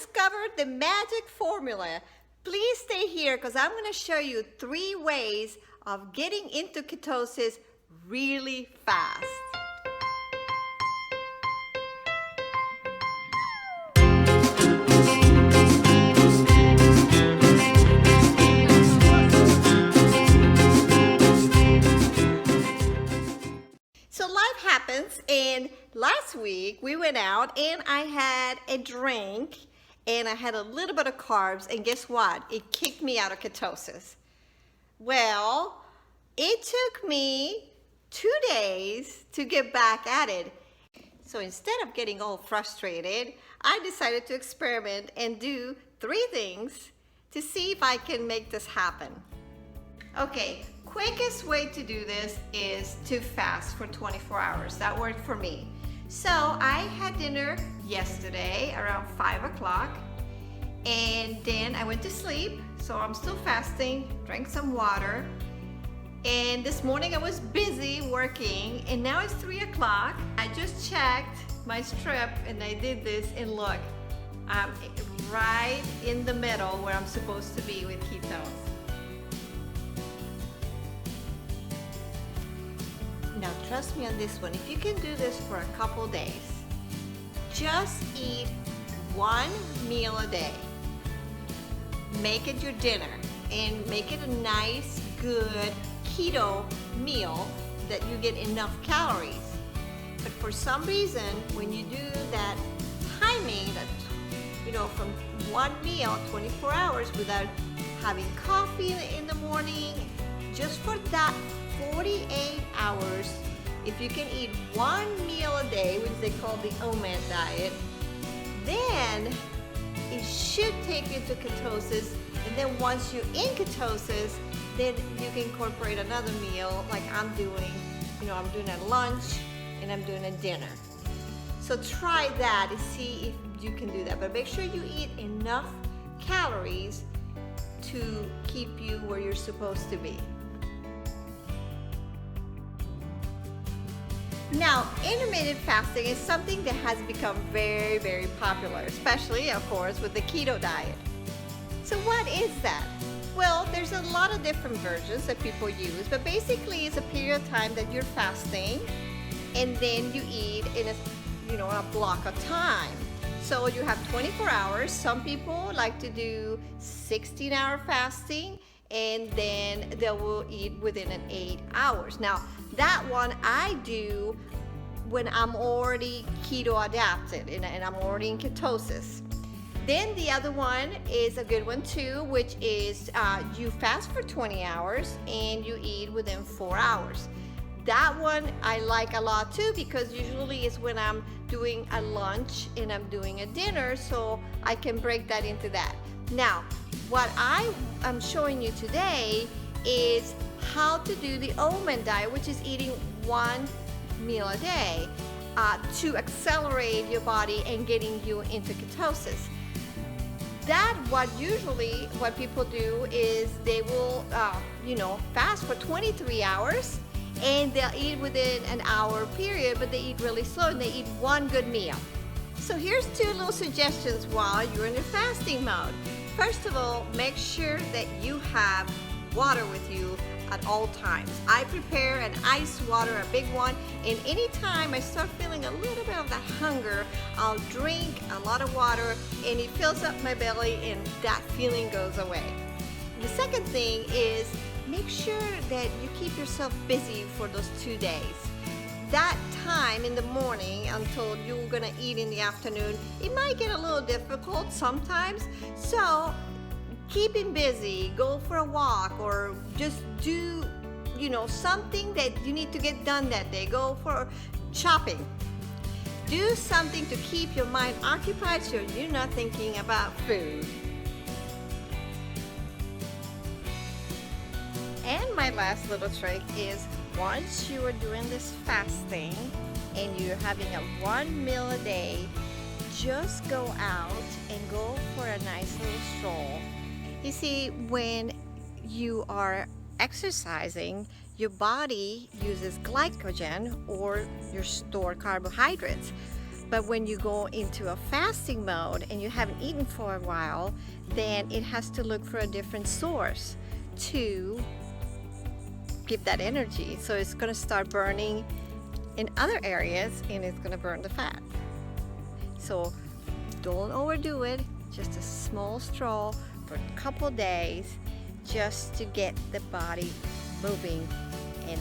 discovered the magic formula. Please stay here because I'm going to show you 3 ways of getting into ketosis really fast. So life happens, and last week we went out and I had a drink and I had a little bit of carbs, and guess what? It kicked me out of ketosis. Well, it took me 2 days to get back at it. So instead of getting all frustrated, I decided to experiment and do 3 things to see if I can make this happen. Okay, quickest way to do this is to fast for 24 hours. That worked for me. So I had dinner yesterday around 5 o'clock, and then I went to sleep. So I'm still fasting, drank some water, and this morning I was busy working, and now it's 3 o'clock. I just checked my strip and I did this, and look, I'm right in the middle where I'm supposed to be with ketones. Now trust me on this one, if you can do this for a couple days, just eat 1 meal a day. Make it your dinner and make it a nice, good keto meal that you get enough calories. But for some reason, when you do that timing, that, from 1 meal, 24 hours without having coffee in the morning, just for that 48 hours, if you can eat 1 meal a day, which they call the OMAD diet, then it should take you to ketosis. And then once you're in ketosis, then you can incorporate another meal like I'm doing. I'm doing a lunch and I'm doing a dinner. So try that and see if you can do that. But make sure you eat enough calories to keep you where you're supposed to be. Now, intermittent fasting is something that has become very, very popular, especially, of course, with the keto diet. So what is that? Well, there's a lot of different versions that people use, but basically it's a period of time that you're fasting, and then you eat in a block of time. So you have 24 hours. Some people like to do 16-hour fasting, and then they will eat within 8 hours. Now, that one I do when I'm already keto adapted and I'm already in ketosis. Then the other one is a good one too, which is you fast for 20 hours and you eat within 4 hours. That one I like a lot too, because usually it's when I'm doing a lunch and I'm doing a dinner, so I can break that into that. Now, what I am showing you today is how to do the OMAD diet, which is eating 1 meal a day to accelerate your body and getting you into ketosis. What people do is they will, fast for 23 hours, and they'll eat within an hour period, but they eat really slow and they eat 1 good meal. So here's 2 little suggestions while you're in the fasting mode. First of all, make sure that you have water with you at all times. I prepare an ice water, a big one, and anytime I start feeling a little bit of that hunger, I'll drink a lot of water and it fills up my belly and that feeling goes away. The second thing is make sure that you keep yourself busy for those 2 days. That time in the morning until you're gonna eat in the afternoon, it might get a little difficult sometimes. So keeping busy, go for a walk, or just do, something that you need to get done that day. Go for shopping. Do something to keep your mind occupied so you're not thinking about food. And my last little trick is once you are doing this fasting and you're having a 1 meal a day, just go out and go for a nice little stroll. You see, when you are exercising, your body uses glycogen or your stored carbohydrates. But when you go into a fasting mode and you haven't eaten for a while, then it has to look for a different source to give that energy. So it's going to start burning in other areas and it's going to burn the fat. So don't overdo it. Just a small stroll for a couple days just to get the body moving and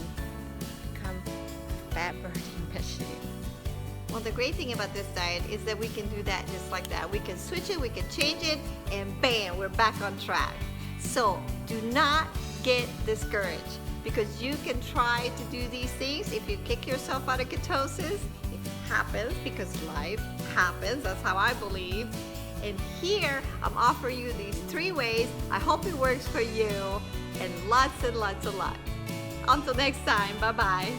become a fat burning machine. Well, the great thing about this diet is that we can do that just like that. We can switch it, we can change it, and bam, we're back on track. So do not get discouraged, because you can try to do these things. If you kick yourself out of ketosis, it happens because life happens. That's how I believe. And here I'm offering you these 3 ways. I hope it works for you, and lots of luck. Until next time, bye-bye.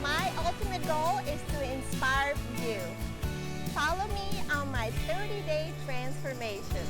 My ultimate goal is to inspire you. Follow me on my 30-day transformation.